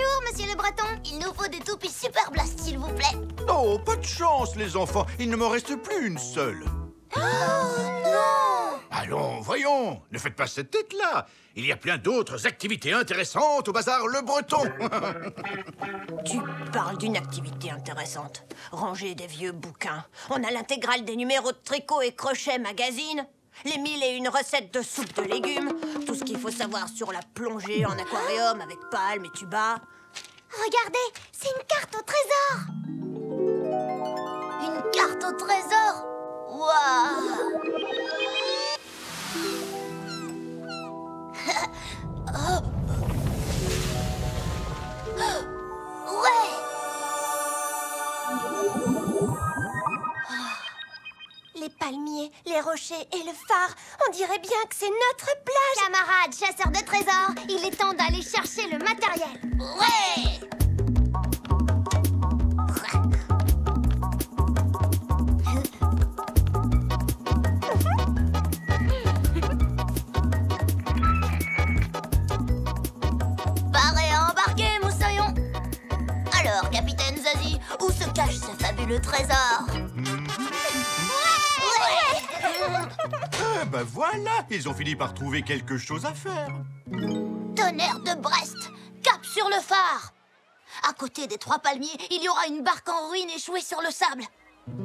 Bonjour, monsieur le Breton. Il nous faut des toupies Super Blast, s'il vous plaît. Oh, pas de chance, les enfants. Il ne me reste plus une seule. Oh non! Allons, voyons. Ne faites pas cette tête-là. Il y a plein d'autres activités intéressantes au bazar Le Breton. Tu parles d'une activité intéressante. Ranger des vieux bouquins. On a l'intégrale des numéros de tricot et crochet magazine. Les 1001 recettes de soupe de légumes. Tout ce qu'il faut savoir sur la plongée en aquarium avec palmes et tuba. Regardez, c'est une carte au trésor. Une carte au trésor? Waouh! Ouais! Les palmiers, les rochers et le phare, on dirait bien que c'est notre plage. Camarades chasseurs de trésors, il est temps d'aller chercher le matériel. Ouais! Paré à embarquer, moussaillon. Alors, capitaine Zazie, où se cache ce fabuleux trésor? Ah, ben voilà. Ils ont fini par trouver quelque chose à faire. Tonnerre de Brest, cap sur le phare. À côté des 3 palmiers, il y aura une barque en ruine échouée sur le sable.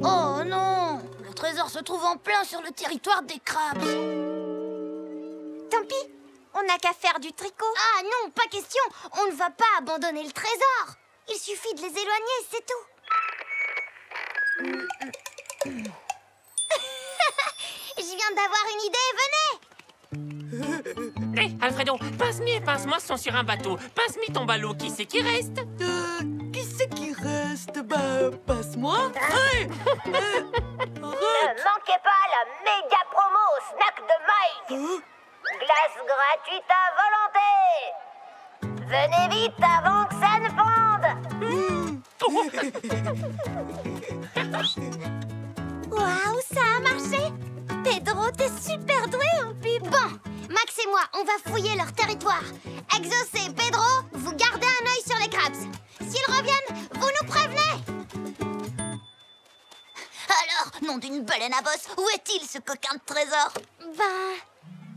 Oh non! Le trésor se trouve en plein sur le territoire des crabes. Tant pis, on n'a qu'à faire du tricot. Ah non, pas question. On ne va pas abandonner le trésor. Il suffit de les éloigner, c'est tout. Je viens d'avoir une idée, venez. Hé, Alfredo, pince-mi et pince-moi sont sur un bateau. Pince-mi ton ballot, qui c'est qui reste? Qui c'est qui reste? Bah, passe-moi. Hey Ne manquez pas la méga promo au snack de Mike. Glace gratuite à volonté. Venez vite avant que ça ne fonde. Waouh, ça a marché. Pedro, t'es super doué en pub. Bon, Max et moi, on va fouiller leur territoire. Exos et Pedro, vous gardez un œil sur les crabes. S'ils reviennent, vous nous prévenez. Alors, nom d'une baleine à bosse, où est-il ce coquin de trésor? Ben,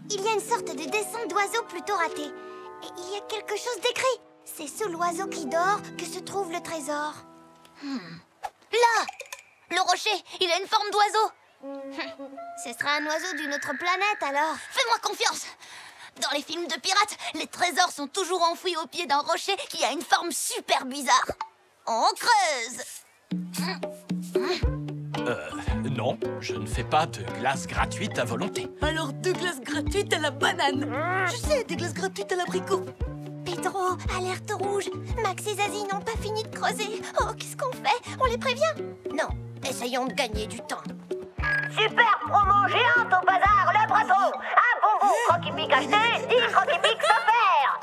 il y a une sorte de dessin d'oiseau plutôt raté. Et il y a quelque chose d'écrit. C'est sous l'oiseau qui dort que se trouve le trésor. Là! Le rocher, il a une forme d'oiseau. Ce sera un oiseau d'une autre planète, alors. Fais-moi confiance. Dans les films de pirates, les trésors sont toujours enfouis au pied d'un rocher qui a une forme super bizarre. On creuse. Non, je ne fais pas de glace gratuite à volonté. Alors, 2 glaces gratuites à la banane. Je sais, des glaces gratuites à l'abricot. Pedro, alerte rouge. Max et Zazie n'ont pas fini de creuser. Oh, qu'est-ce qu'on fait? On les prévient? Non, essayons de gagner du temps. Super promo géante au bazar Le Breton. Un bonbon croquis-pic acheté, 10 croquis-pic offerts.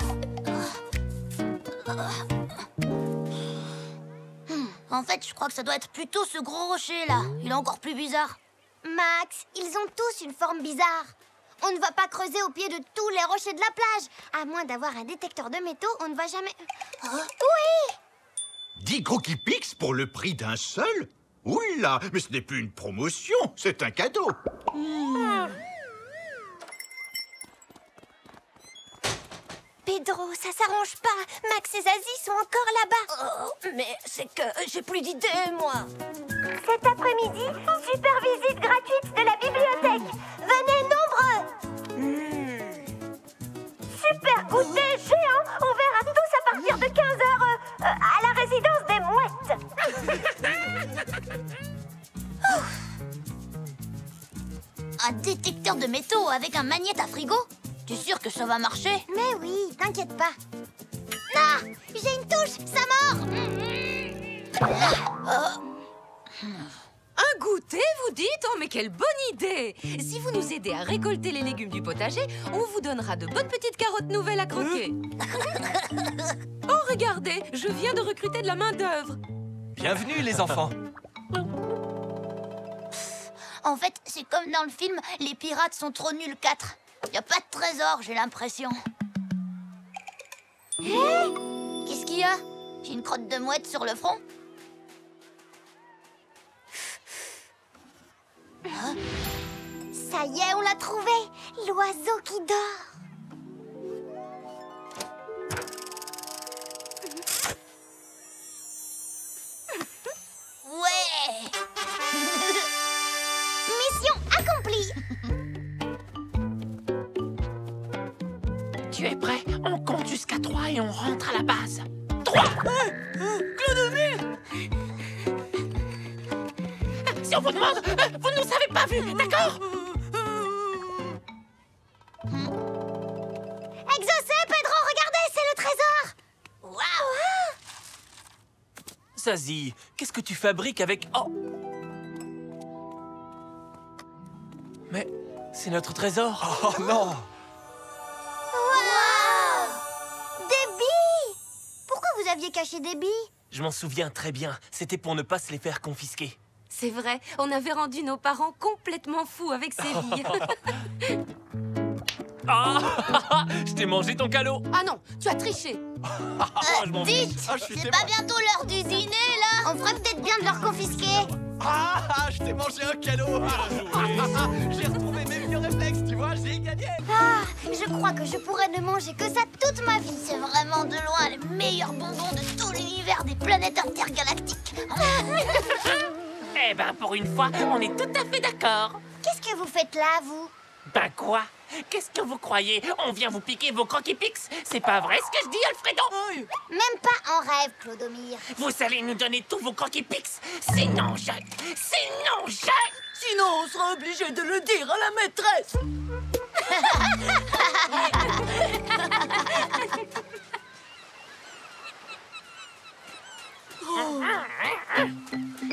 En fait, je crois que ça doit être plutôt ce gros rocher là. Il est encore plus bizarre. Max, ils ont tous une forme bizarre. On ne va pas creuser au pied de tous les rochers de la plage. À moins d'avoir un détecteur de métaux, on ne va jamais... Oui! 10 croquis pix pour le prix d'un seul? Oula, mais ce n'est plus une promotion, c'est un cadeau. Pedro, ça s'arrange pas. Max et Zazie sont encore là-bas. Oh, mais c'est que j'ai plus d'idées, moi. Cet après-midi, super visite gratuite de la bibliothèque. Venez nombreux. Super goûter géant, ouvert à tous à partir de 15h à la résidence des mouettes. Un détecteur de métaux avec un magnète à frigo? T'es sûr que ça va marcher? Mais oui, t'inquiète pas. Ah, j'ai une touche, ça mord. Un goûter, vous dites? Oh, mais quelle bonne idée! Si vous nous aidez à récolter les légumes du potager, on vous donnera de bonnes petites carottes nouvelles à croquer. Oh, regardez, je viens de recruter de la main-d'œuvre. Bienvenue, les enfants. En fait, c'est comme dans le film, les pirates sont trop nuls 4. Y a pas de trésor, j'ai l'impression. Qu'est-ce qu'il y qu'il y a? J'ai une crotte de mouette sur le front. Hein? Ça y est, on l'a trouvé! L'oiseau qui dort! Ouais! Mission accomplie! Tu es prêt? On compte jusqu'à 3 et on rentre à la base. 3! Clodomir! Si on vous demande, vous ne nous avez pas vus, d'accord? Exaucé, Pedro, regardez, c'est le trésor! Waouh! Zazie, qu'est-ce que tu fabriques avec... Oh! Mais c'est notre trésor. Oh non! Waouh! Des billes! Pourquoi vous aviez caché des billes? Je m'en souviens très bien. C'était pour ne pas se les faire confisquer. C'est vrai, on avait rendu nos parents complètement fous avec ces billes. Ah! Je t'ai mangé ton calot. Ah non, tu as triché. Je m'en Dites, fiche. Ah, je suis c'est pas bientôt l'heure du dîner, là? On ferait peut-être bien de leur confisquer. Ah, je t'ai mangé un calot. J'ai retrouvé mes vieux réflexes, tu vois, j'ai gagné. Ah, je crois que je pourrais ne manger que ça toute ma vie. C'est vraiment de loin le meilleur bonbon de tout l'univers des planètes intergalactiques. Eh ben, pour une fois, on est tout à fait d'accord. Qu'est-ce que vous faites là, vous? Ben quoi? Qu'est-ce que vous croyez? On vient vous piquer vos croquis-pix? C'est pas vrai ce que je dis, Alfredo? Même pas en rêve, Clodomir. Vous allez nous donner tous vos croquis-pix? Sinon, je... Sinon, on sera obligé de le dire à la maîtresse.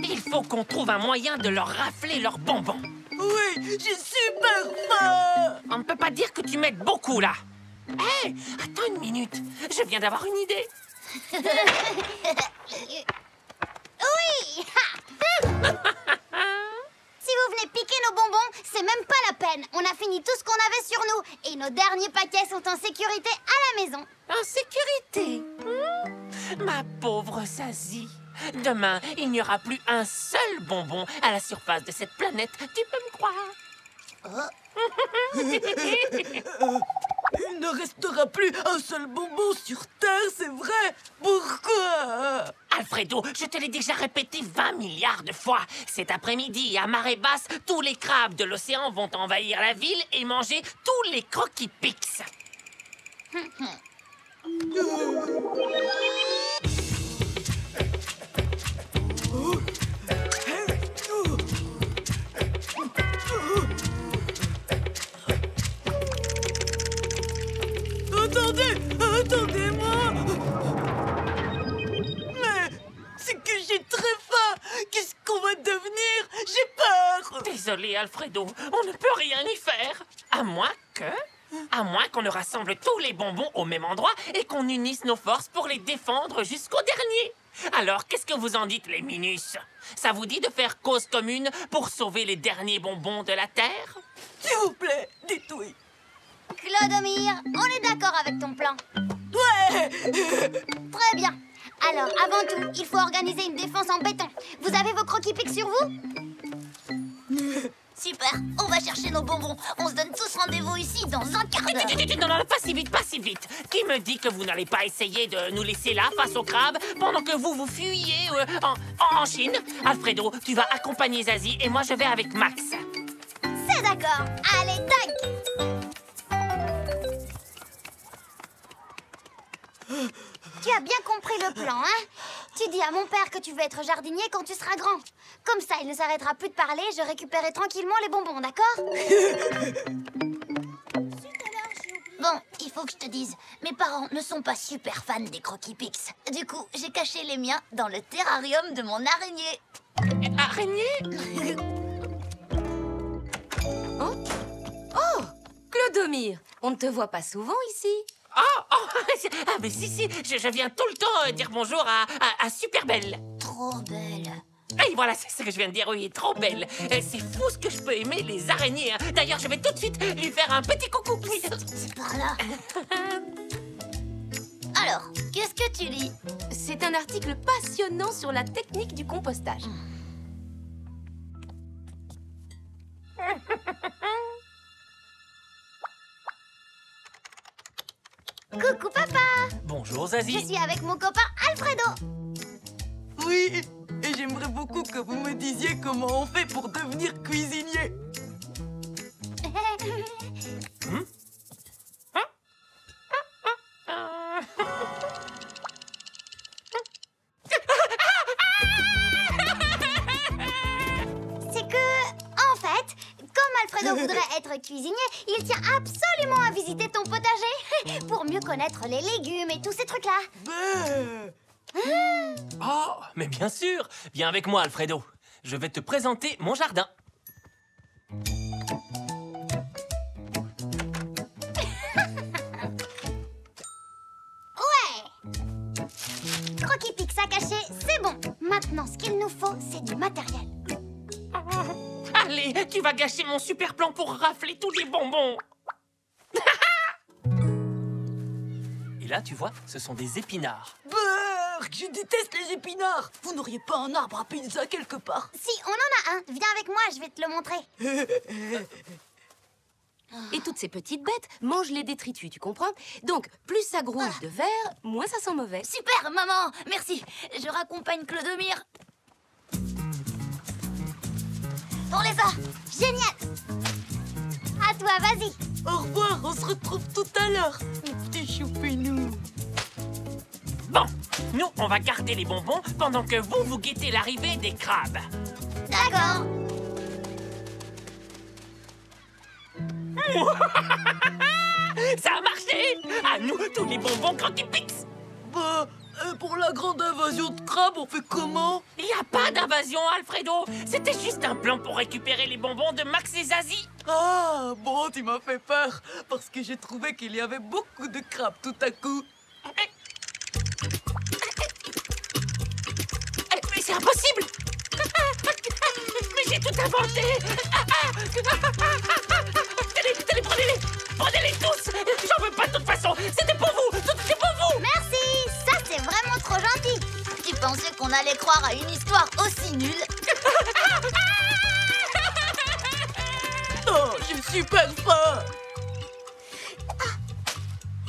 Il faut qu'on trouve un moyen de leur rafler leurs bonbons. Oui, j'ai super faim. On ne peut pas dire que tu m'aides beaucoup, là. Hé, attends une minute. Je viens d'avoir une idée. Oui! Si vous venez piquer nos bonbons, c'est même pas la peine. On a fini tout ce qu'on avait sur nous. Et nos derniers paquets sont en sécurité à la maison. En sécurité. Ma pauvre Zazie. Demain, il n'y aura plus un seul bonbon à la surface de cette planète. Tu peux me croire? Il ne restera plus un seul bonbon sur Terre, c'est vrai. Pourquoi? Alfredo, je te l'ai déjà répété 20 milliards de fois. Cet après-midi, à marée basse, tous les crabes de l'océan vont envahir la ville et manger tous les croquis-pix. Attendez-moi. Mais c'est que j'ai très faim. Qu'est-ce qu'on va devenir? J'ai peur. Désolé, Alfredo, on ne peut rien y faire. À moins qu'on ne rassemble tous les bonbons au même endroit et qu'on unisse nos forces pour les défendre jusqu'au dernier. Alors, qu'est-ce que vous en dites, les Minus? Ça vous dit de faire cause commune pour sauver les derniers bonbons de la Terre? S'il vous plaît, dites oui. Clodomir, on est d'accord avec ton plan. Ouais. Très bien. Alors, avant tout, il faut organiser une défense en béton. Vous avez vos croquis-pics sur vous? Super, on va chercher nos bonbons. On se donne tous rendez-vous ici dans un quart d'heure. Non, pas si vite, pas si vite. Qui me dit que vous n'allez pas essayer de nous laisser là face aux crabes pendant que vous fuyez en Chine? Alfredo, tu vas accompagner Zazie et moi je vais avec Max. C'est d'accord. Allez, tac. Tu as bien compris le plan, hein? Tu dis à mon père que tu veux être jardinier quand tu seras grand. Comme ça, il ne s'arrêtera plus de parler et je récupérerai tranquillement les bonbons, d'accord? Bon, il faut que je te dise, mes parents ne sont pas super fans des croquis-pix. Du coup, j'ai caché les miens dans le terrarium de mon araignée. Araignée? Oh, Clodomir, on ne te voit pas souvent ici. Mais si, je viens tout le temps dire bonjour à Superbelle. Trop belle. Et voilà, c'est ce que je viens de dire, oui, trop belle. C'est fou ce que je peux aimer les araignées. Hein. D'ailleurs, je vais tout de suite lui faire un petit coucou. Oui. C'est par là. Alors, qu'est-ce que tu lis? C'est un article passionnant sur la technique du compostage. Coucou papa! Bonjour, Je Zazie. suis avec mon copain Alfredo. Oui, et j'aimerais beaucoup que vous me disiez comment on fait pour devenir cuisinier. C'est que, en fait, comme Alfredo voudrait être cuisinier, il tient absolument à visiter ton potager pour mieux connaître les légumes et tous ces trucs-là. Oh, mais bien sûr. Viens avec moi, Alfredo. Je vais te présenter mon jardin. Croquis Pix à cacher, c'est bon. Maintenant, ce qu'il nous faut, c'est du matériel. Allez, tu vas gâcher mon super plan pour rafler tous les bonbons. Et là, tu vois, ce sont des épinards. Berk, je déteste les épinards. Vous n'auriez pas un arbre à pizza quelque part? Si, on en a un. Viens avec moi, je vais te le montrer. Et toutes ces petites bêtes mangent les détritus, tu comprends? Donc, plus ça grouille de verre, moins ça sent mauvais. Super, maman. Merci. Je raccompagne Clodomir. On les a. Génial. À toi, vas-y. Au revoir, on se retrouve tout à l'heure, mes petits choupinous. Bon, nous, on va garder les bonbons pendant que vous guettez l'arrivée des crabes. D'accord. Ça a marché! À nous, tous les bonbons Croquis Pix! Pour la grande invasion de crabes, on fait comment? Il n'y a pas d'invasion, Alfredo! C'était juste un plan pour récupérer les bonbons de Max et Zazie! Ah, bon, tu m'as fait peur, parce que j'ai trouvé qu'il y avait beaucoup de crabes tout à coup. Mais c'est impossible! Mais j'ai tout inventé! Tenez, prenez-les! Prenez-les tous! J'en veux pas de toute façon! C'était pour vous! Tout était pour vous! Merci. Ça, c'est vraiment trop gentil. Tu pensais qu'on allait croire à une histoire aussi nulle? Oh, j'ai super faim!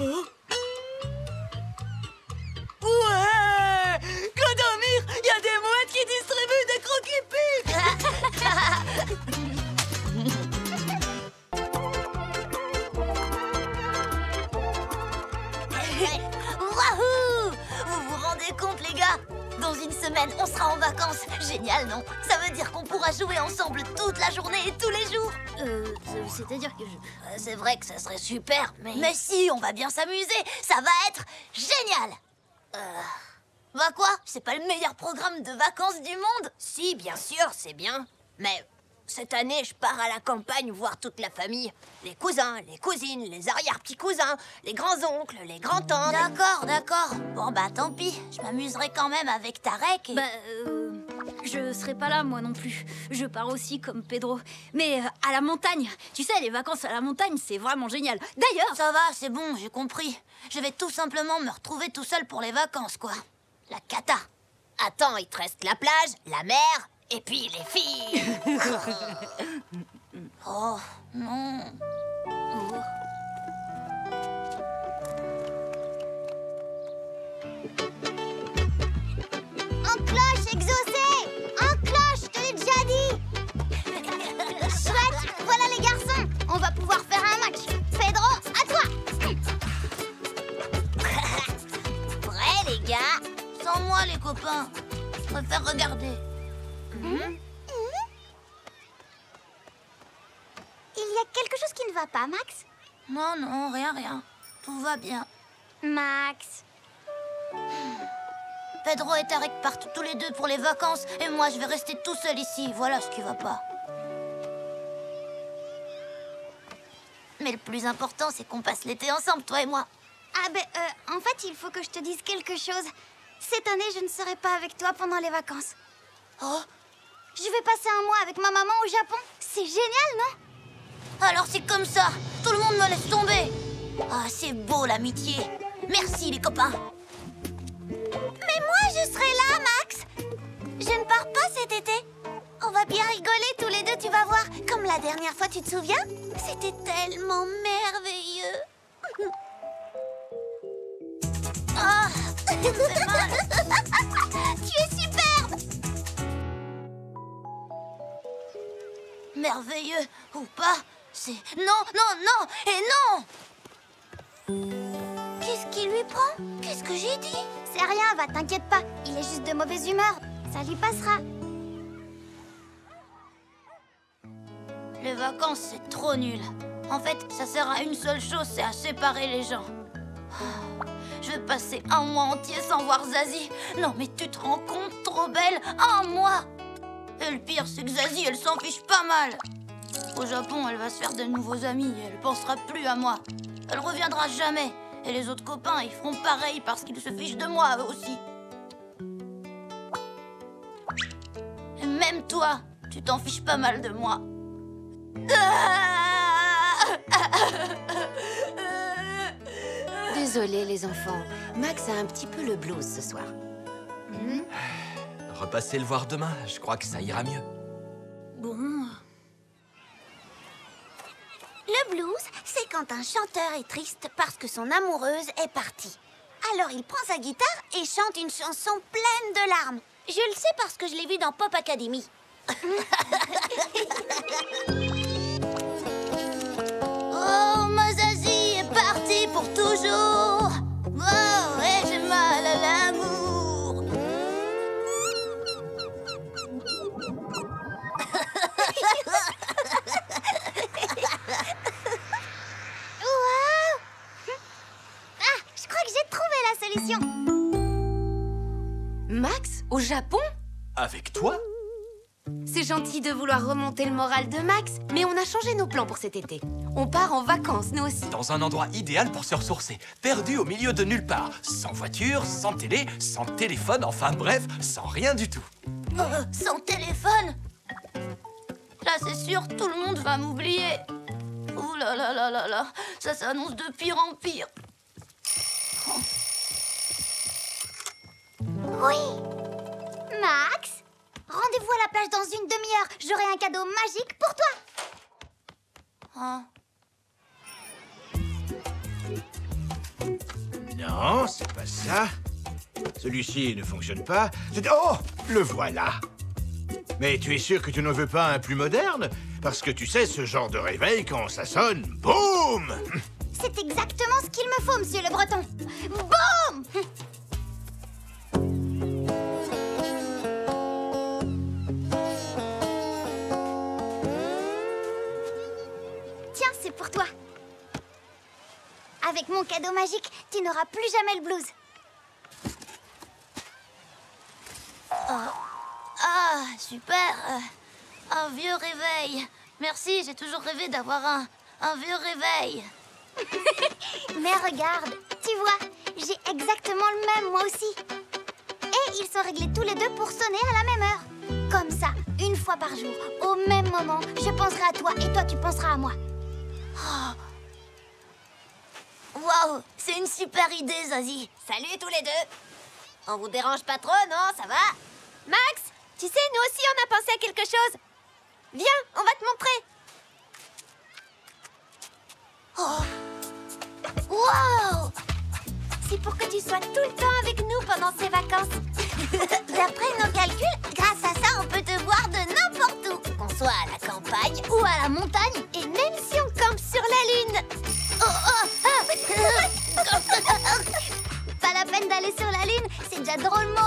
Oh. Ouais! Clodomir, il y a des mouettes qui distribuent des Croquis Pix! Wahoo! Vous vous rendez compte, les gars? Dans une semaine, on sera en vacances. Génial, non? Ça veut dire qu'on pourra jouer ensemble toute la journée et tous les jours. C'est-à-dire que c'est vrai que ça serait super, mais... Mais si, on va bien s'amuser. Ça va être génial. Bah quoi? C'est pas le meilleur programme de vacances du monde? Si, bien sûr, c'est bien. Mais cette année, je pars à la campagne voir toute la famille. Les cousins, les cousines, les arrière-petits-cousins, les grands-oncles, les grands-tantes. D'accord. Bon, bah tant pis. Je m'amuserai quand même avec Tarek et... Je serai pas là, moi non plus. Je pars aussi comme Pedro. Mais à la montagne. Tu sais, les vacances à la montagne, c'est vraiment génial. D'ailleurs... Ça va, c'est bon, j'ai compris. Je vais tout simplement me retrouver tout seul pour les vacances, quoi. La cata. Attends, il te reste la plage, la mer, et puis les filles. Oh, non. En cloche, exaucé! En cloche, je te l'ai déjà dit! Chouette, voilà les garçons! On va pouvoir faire un match. Pedro, à toi! Prêts, les gars? Sans moi, les copains. Je préfère regarder. Il y a quelque chose qui ne va pas, Max? Non, rien. Tout va bien. Max. Pedro et Tarek partent tous les deux pour les vacances et moi je vais rester tout seul ici. Voilà ce qui va pas. Mais le plus important, c'est qu'on passe l'été ensemble, toi et moi. En fait, il faut que je te dise quelque chose. Cette année, je ne serai pas avec toi pendant les vacances. Oh, je vais passer un mois avec ma maman au Japon. C'est génial, non? Alors c'est comme ça. Tout le monde me laisse tomber. Ah, c'est beau l'amitié. Merci les copains. Mais moi je serai là, Max. Je ne pars pas cet été. On va bien rigoler tous les deux, tu vas voir. Comme la dernière fois, tu te souviens? C'était tellement merveilleux. Oh, ça me fait mal. Tu es superbe. Merveilleux ou pas, c'est... Non, non, non et non. Qu'est-ce qui lui prend? Qu'est-ce que j'ai dit? C'est rien, va, t'inquiète pas. Il est juste de mauvaise humeur. Ça lui passera. Les vacances, c'est trop nul. En fait, ça sert à une seule chose, c'est à séparer les gens. Je vais passer un mois entier sans voir Zazie. Non, mais tu te rends compte, trop belle, un mois. Et le pire, c'est que Zazie, elle s'en fiche pas mal. Au Japon, elle va se faire de nouveaux amis et elle pensera plus à moi. Elle reviendra jamais. Et les autres copains, ils feront pareil parce qu'ils se fichent de moi, eux aussi. Et même toi, tu t'en fiches pas mal de moi. Désolée les enfants, Max a un petit peu le blues ce soir. Repassez le voir demain, je crois que ça ira mieux. Bon... Le blues, c'est quand un chanteur est triste parce que son amoureuse est partie. Alors il prend sa guitare et chante une chanson pleine de larmes. Je le sais parce que je l'ai vu dans Pop Academy. Oh, ma Zazie est partie pour toujours. Oh, et j'ai mal à l'amour. Wow! Ah, je crois que j'ai trouvé la solution. Max, au Japon? Avec toi? C'est gentil de vouloir remonter le moral de Max, mais on a changé nos plans pour cet été. On part en vacances, nous aussi. Dans un endroit idéal pour se ressourcer, perdu au milieu de nulle part. Sans voiture, sans télé, sans téléphone, enfin bref, sans rien du tout. Sans téléphone? Là, c'est sûr, tout le monde va m'oublier. Ouh là là là là là, ça s'annonce de pire en pire. Oui. Max, rendez-vous à la plage dans une demi-heure. J'aurai un cadeau magique pour toi. Non, c'est pas ça. Celui-ci ne fonctionne pas. Oh, le voilà. Mais tu es sûr que tu ne veux pas un plus moderne? Parce que tu sais, ce genre de réveil, quand ça sonne, boum! C'est exactement ce qu'il me faut, monsieur le Breton. Boum! Tiens, c'est pour toi. Avec mon cadeau magique, tu n'auras plus jamais le blues. Ah, super. Un vieux réveil. Merci, j'ai toujours rêvé d'avoir un vieux réveil. Mais regarde, tu vois, j'ai exactement le même, moi aussi. Et ils sont réglés tous les deux pour sonner à la même heure. Comme ça, une fois par jour, au même moment, je penserai à toi et toi tu penseras à moi. Waouh, c'est une super idée, Zazie. Salut tous les deux. On vous dérange pas trop, non? Ça va? Max, tu sais, nous aussi on a pensé à quelque chose. Viens, on va te montrer. Wow! C'est pour que tu sois tout le temps avec nous pendant ces vacances. D'après nos calculs, grâce à ça, on peut te voir de n'importe où. Qu'on soit à la campagne ou à la montagne, et même si on campe sur la Lune. Pas la peine d'aller sur la Lune, c'est déjà drôlement